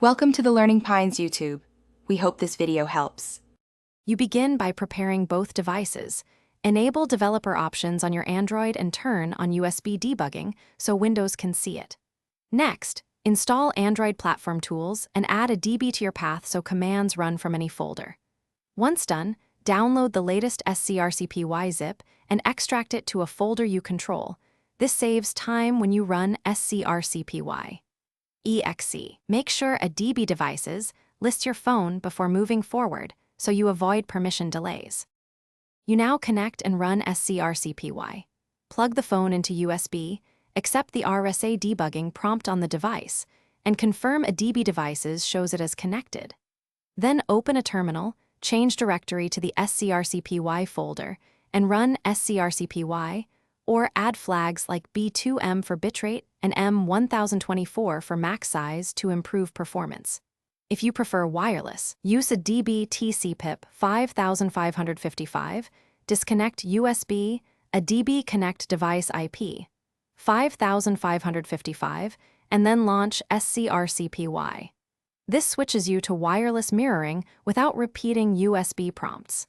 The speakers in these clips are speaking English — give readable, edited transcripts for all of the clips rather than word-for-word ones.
Welcome to the Learning Pines YouTube. We hope this video helps. You begin by preparing both devices. Enable developer options on your Android and turn on USB debugging so Windows can see it. Next, install Android platform tools and add a DB to your path so commands run from any folder. Once done, download the latest scrcpy zip and extract it to a folder you control. This saves time when you run scrcpy. exe. Make sure a DB devices list your phone before moving forward so you avoid permission delays. You now connect and run scrcpy. Plug the phone into USB, accept the RSA debugging prompt on the device, and confirm a DB devices shows it as connected. Then open a terminal, change directory to the scrcpy folder, and run scrcpy, or add flags like B2M for bitrate and M1024 for max size to improve performance. If you prefer wireless, use a DB TCPIP 5555, disconnect USB, a DB connect device IP 5555, and then launch scrcpy. This switches you to wireless mirroring without repeating USB prompts.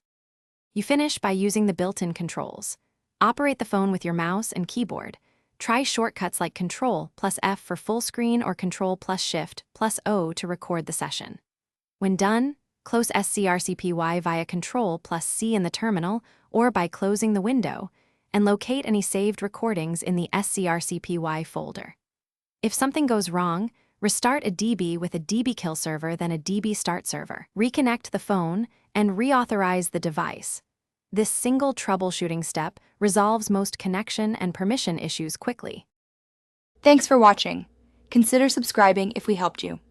You finish by using the built-in controls. Operate the phone with your mouse and keyboard. Try shortcuts like Ctrl plus F for full screen or Ctrl plus Shift plus O to record the session. When done, close scrcpy via Ctrl plus C in the terminal or by closing the window, and locate any saved recordings in the scrcpy folder. If something goes wrong, restart a DB with a DB kill server, then a DB start server. Reconnect the phone and reauthorize the device. This single troubleshooting step resolves most connection and permission issues quickly. Thanks for watching. Consider subscribing if we helped you.